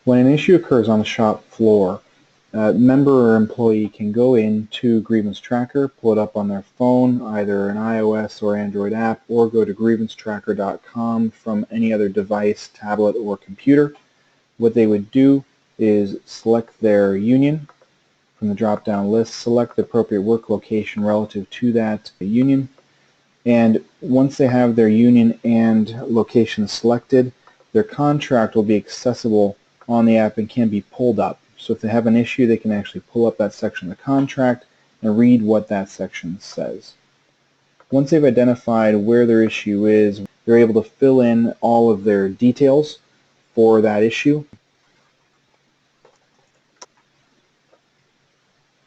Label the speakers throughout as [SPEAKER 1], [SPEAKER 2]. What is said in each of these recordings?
[SPEAKER 1] When an issue occurs on the shop floor, a member or employee can go into Grievance Tracker, pull it up on their phone, either an iOS or Android app, or go to grievancetracker.com from any other device, tablet, or computer. What they would do is select their union from the drop-down list, select the appropriate work location relative to that union, and once they have their union and location selected, their contract will be accessible on the app and can be pulled up. So if they have an issue, they can actually pull up that section of the contract and read what that section says. Once they've identified where their issue is, they're able to fill in all of their details for that issue.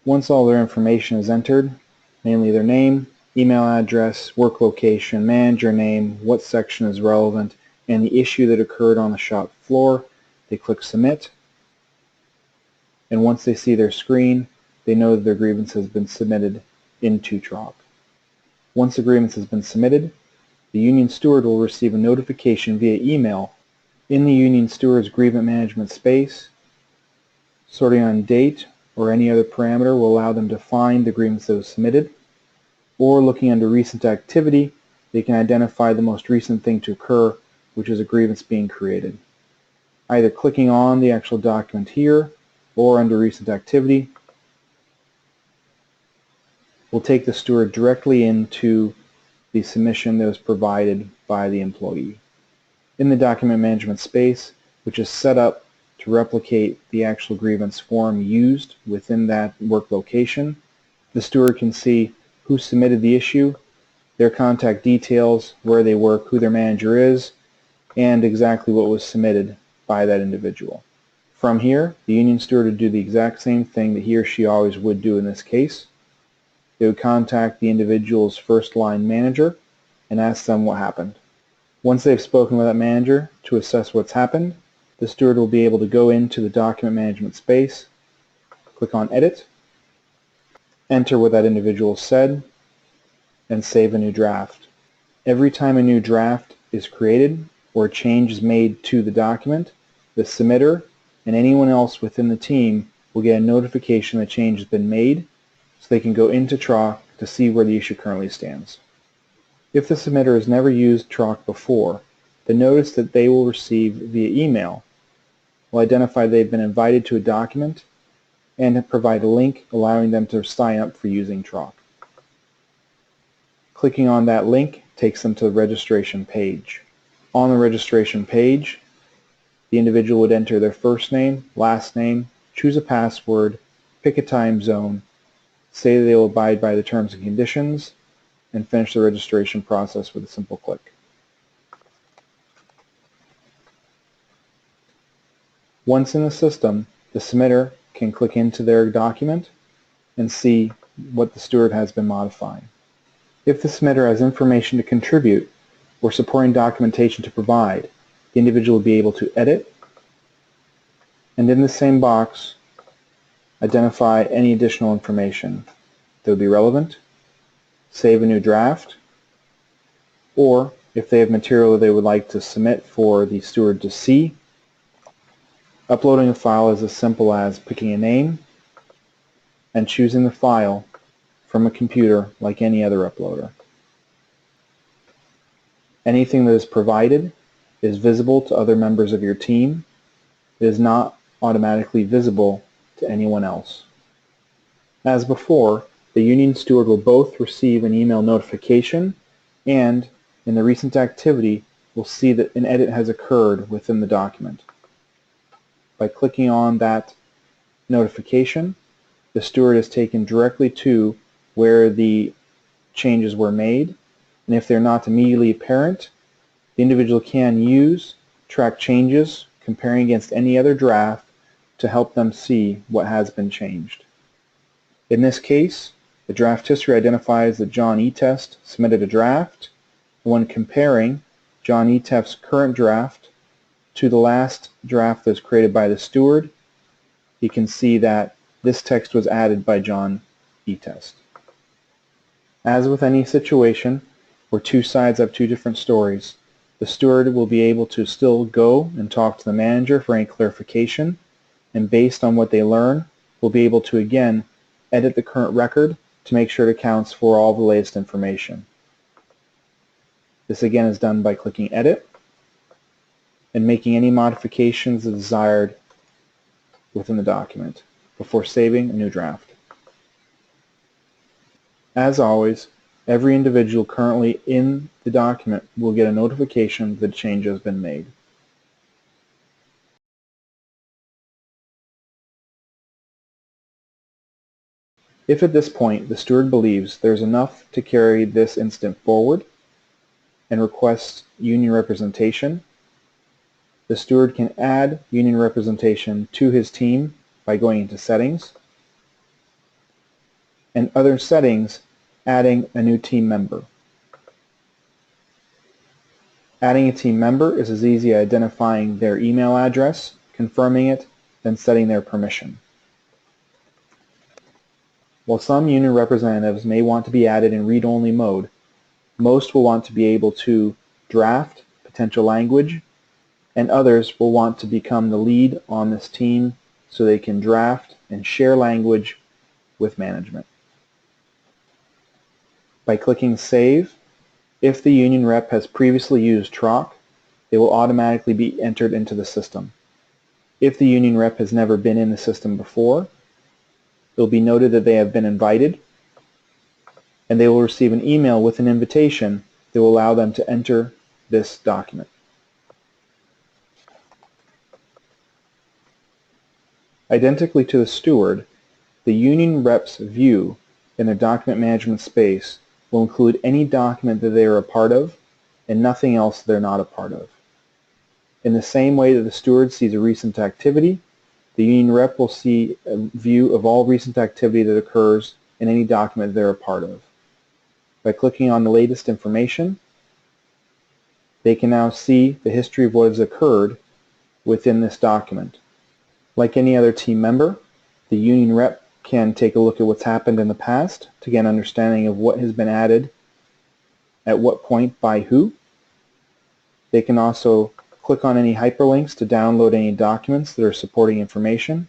[SPEAKER 1] Once all their information is entered, namely their name, email address, work location, manager name, what section is relevant, and the issue that occurred on the shop floor, they click Submit. And once they see their screen, they know that their grievance has been submitted into Trokt. Once the grievance has been submitted, the union steward will receive a notification via email. In the union steward's grievance management space, sorting on date or any other parameter will allow them to find the grievance that was submitted, or looking under recent activity, they can identify the most recent thing to occur, which is a grievance being created. Either clicking on the actual document here or under recent activity will take the steward directly into the submission that was provided by the employee. In the document management space, which is set up to replicate the actual grievance form used within that work location, the steward can see who submitted the issue, their contact details, where they work, who their manager is, and exactly what was submitted by that individual. From here, the union steward would do the exact same thing that he or she always would do in this case. They would contact the individual's first-line manager and ask them what happened. Once they've spoken with that manager to assess what's happened, the steward will be able to go into the document management space, click on Edit, enter what that individual said, and save a new draft. Every time a new draft is created or a change is made to the document, the submitter and anyone else within the team will get a notification that change has been made, so they can go into Trokt to see where the issue currently stands. If the submitter has never used Trokt before, the notice that they will receive via email will identify they've been invited to a document and provide a link allowing them to sign up for using Trokt. Clicking on that link takes them to the registration page. On the registration page, the individual would enter their first name, last name, choose a password, pick a time zone, say that they will abide by the terms and conditions, and finish the registration process with a simple click. Once in the system, the submitter can click into their document and see what the steward has been modifying. If the submitter has information to contribute or supporting documentation to provide, the individual will be able to edit and in the same box identify any additional information that would be relevant, save a new draft, or if they have material they would like to submit for the steward to see, uploading a file is as simple as picking a name and choosing the file from a computer like any other uploader. Anything that is provided is visible to other members of your team. It is not automatically visible to anyone else. As before, the union steward will both receive an email notification and in the recent activity will see that an edit has occurred within the document. By clicking on that notification, the steward is taken directly to where the changes were made, and if they're not immediately apparent, the individual can use track changes comparing against any other draft to help them see what has been changed. In this case, the draft history identifies that John E-Test submitted a draft. When comparing John E-Test's current draft to the last draft that was created by the steward, you can see that this text was added by John E-Test. As with any situation where two sides have two different stories, the steward will be able to still go and talk to the manager for any clarification, and based on what they learn, will be able to again edit the current record to make sure it accounts for all the latest information. This again is done by clicking Edit and making any modifications desired within the document before saving a new draft. As always, every individual currently in the document will get a notification that a change has been made. If at this point the steward believes there is enough to carry this incident forward and requests union representation, the steward can add union representation to his team by going into Settings, and Other Settings, adding a new team member. Adding a team member is as easy as identifying their email address, confirming it, then setting their permission. While some union representatives may want to be added in read-only mode, most will want to be able to draft potential language, and others will want to become the lead on this team so they can draft and share language with management. By clicking Save, if the union rep has previously used Trokt, they will automatically be entered into the system. If the union rep has never been in the system before, it will be noted that they have been invited, and they will receive an email with an invitation that will allow them to enter this document. Identically to the steward, the union rep's view in their document management space will include any document that they are a part of and nothing else they're not a part of. In the same way that the steward sees a recent activity, the union rep will see a view of all recent activity that occurs in any document they're a part of. By clicking on the latest information, they can now see the history of what has occurred within this document. Like any other team member, the union rep can take a look at what's happened in the past to get an understanding of what has been added at what point by who. They can also click on any hyperlinks to download any documents that are supporting information,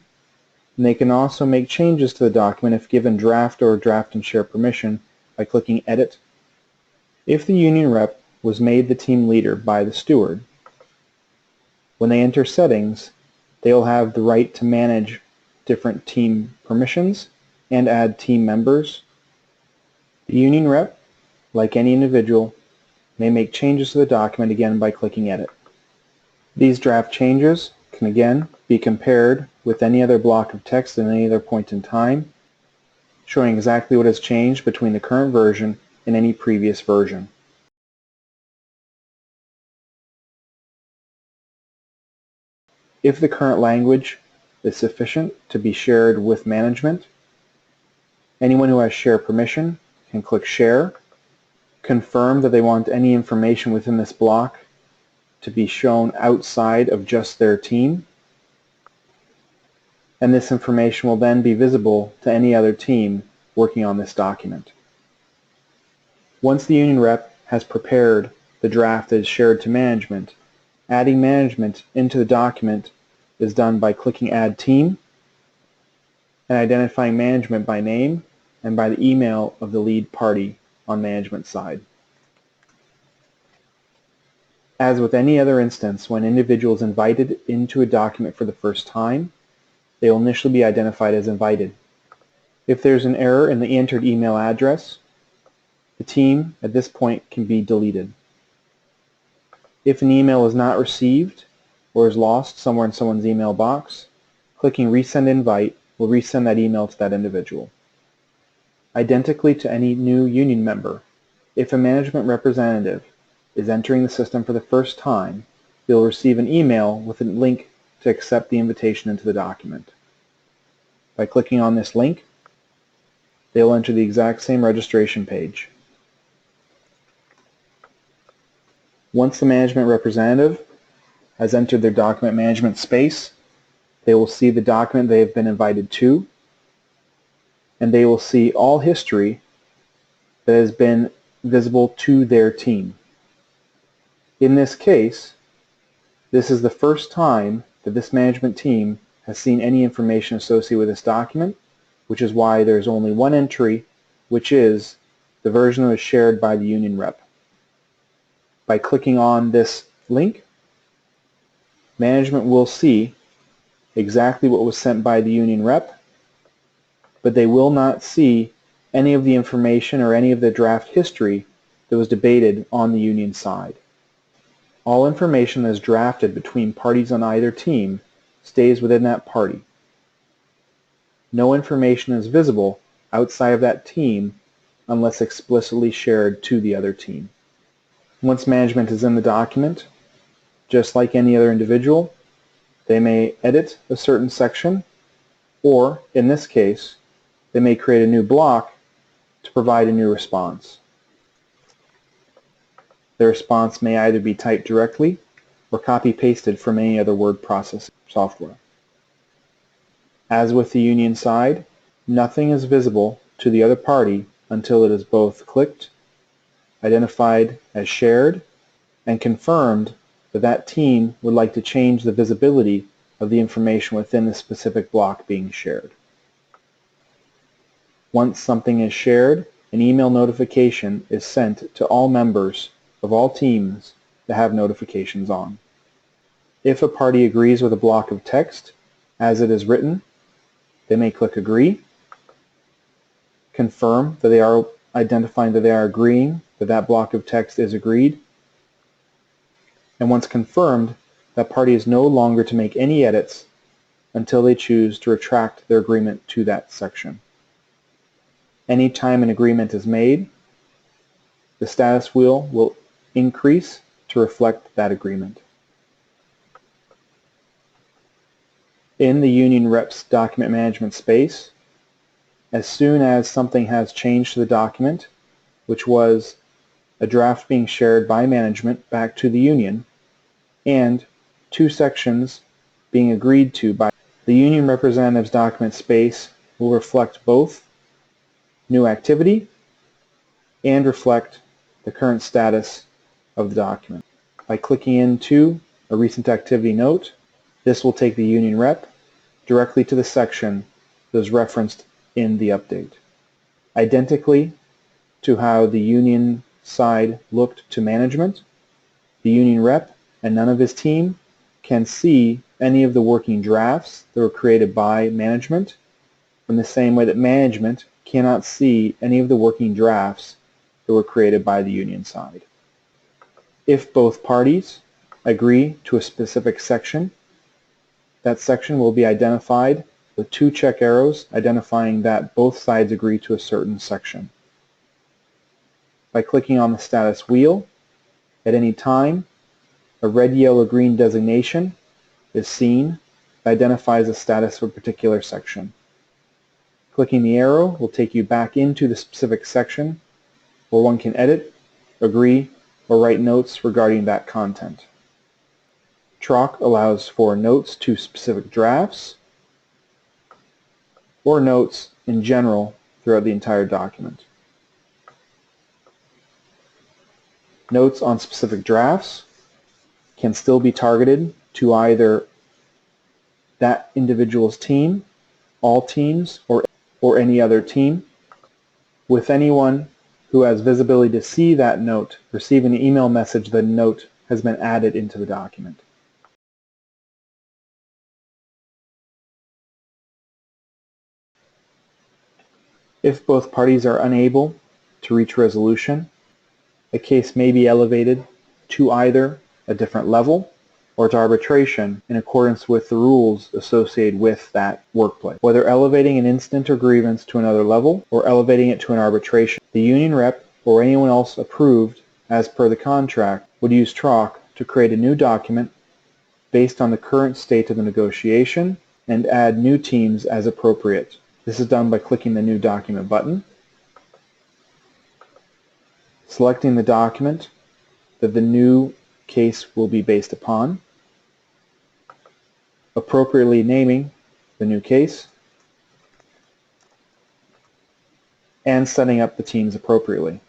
[SPEAKER 1] and they can also make changes to the document if given draft or draft and share permission by clicking Edit. If the union rep was made the team leader by the steward, when they enter Settings, they will have the right to manage different team permissions and add team members. The union rep, like any individual, may make changes to the document again by clicking Edit. These draft changes can again be compared with any other block of text at any other point in time, showing exactly what has changed between the current version and any previous version. If the current language is sufficient to be shared with management, anyone who has share permission can click Share, confirm that they want any information within this block to be shown outside of just their team, and this information will then be visible to any other team working on this document. Once the union rep has prepared the draft that is shared to management, adding management into the document is done by clicking Add Team and identifying management by name and by the email of the lead party on management side. As with any other instance, when an individual is invited into a document for the first time, they will initially be identified as invited. If there's an error in the entered email address, the team at this point can be deleted. If an email is not received or is lost somewhere in someone's email box, clicking Resend Invite will resend that email to that individual. Identically to any new union member, if a management representative is entering the system for the first time, they will receive an email with a link to accept the invitation into the document. By clicking on this link, they will enter the exact same registration page. Once the management representative has entered their document management space, they will see the document they have been invited to, and they will see all history that has been visible to their team. In this case, this is the first time that this management team has seen any information associated with this document, which is why there's only one entry, which is the version that was shared by the union rep. By clicking on this link, management will see exactly what was sent by the union rep, but they will not see any of the information or any of the draft history that was debated on the union side. All information that is drafted between parties on either team stays within that party. No information is visible outside of that team unless explicitly shared to the other team. Once management is in the document, just like any other individual, they may edit a certain section, or, in this case, they may create a new block to provide a new response. The response may either be typed directly or copy-pasted from any other word processing software. As with the union side, nothing is visible to the other party until it is both clicked, identified as shared, and confirmed that that team would like to change the visibility of the information within the specific block being shared. Once something is shared, an email notification is sent to all members of all teams that have notifications on. If a party agrees with a block of text as it is written, they may click Agree, confirm that they are identifying that they are agreeing that that block of text is agreed, and once confirmed, that party is no longer to make any edits until they choose to retract their agreement to that section. Anytime an agreement is made, the status wheel will increase to reflect that agreement. In the union rep's document management space, as soon as something has changed to the document, which was a draft being shared by management back to the union, and two sections being agreed to by the union representative's document space, will reflect both new activity and reflect the current status of the document. By clicking into a recent activity note, this will take the union rep directly to the section that is referenced in the update. Identically to how the union side looked to management, the union rep and none of his team can see any of the working drafts that were created by management, in the same way that management cannot see any of the working drafts that were created by the union side. If both parties agree to a specific section, that section will be identified with two check arrows identifying that both sides agree to a certain section. By clicking on the status wheel, at any time, a red, yellow, green designation is seen that identifies the status of a particular section. Clicking the arrow will take you back into the specific section where one can edit, agree, or write notes regarding that content. Trokt allows for notes to specific drafts or notes in general throughout the entire document. Notes on specific drafts can still be targeted to either that individual's team, all teams, or any other team, with anyone who has visibility to see that note receiving an email message that a note has been added into the document. If both parties are unable to reach resolution, a case may be elevated to either a different level or to arbitration in accordance with the rules associated with that workplace. Whether elevating an incident or grievance to another level or elevating it to an arbitration, the union rep or anyone else approved as per the contract would use Trokt to create a new document based on the current state of the negotiation and add new teams as appropriate. This is done by clicking the New Document button, selecting the document that the new case will be based upon, appropriately naming the new case, and setting up the teams appropriately.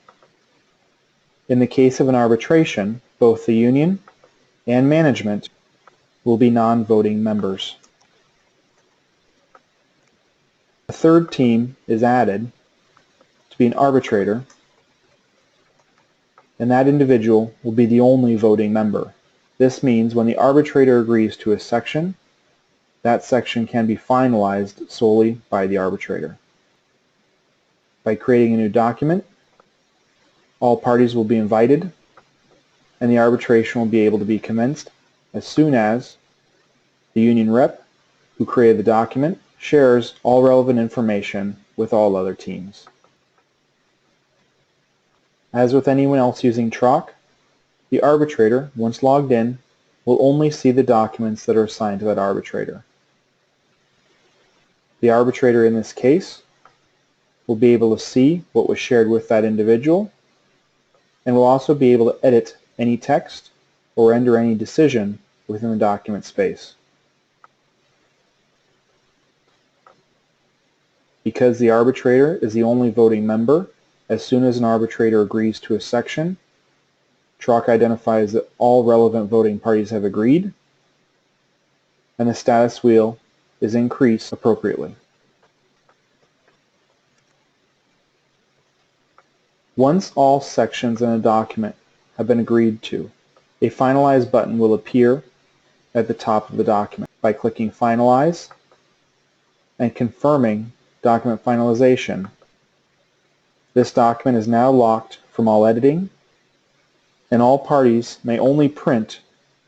[SPEAKER 1] In the case of an arbitration, both the union and management will be non-voting members. A third team is added to be an arbitrator, and that individual will be the only voting member. This means when the arbitrator agrees to a section, that section can be finalized solely by the arbitrator. By creating a new document, all parties will be invited, and the arbitration will be able to be commenced as soon as the union rep who created the document shares all relevant information with all other teams. As with anyone else using Trokt, the arbitrator, once logged in, will only see the documents that are assigned to that arbitrator. The arbitrator in this case will be able to see what was shared with that individual, and will also be able to edit any text or enter any decision within the document space. Because the arbitrator is the only voting member, as soon as an arbitrator agrees to a section, Trokt identifies that all relevant voting parties have agreed, and the status wheel is increased appropriately. Once all sections in a document have been agreed to, a Finalize button will appear at the top of the document. By clicking Finalize and confirming document finalization, this document is now locked from all editing, and all parties may only print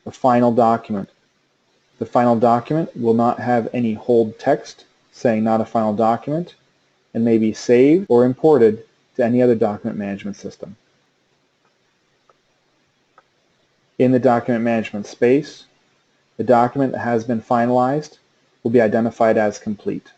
[SPEAKER 1] the final document. The final document will not have any hold text saying not a final document, and may be saved or imported to any other document management system. In the document management space, the document that has been finalized will be identified as complete.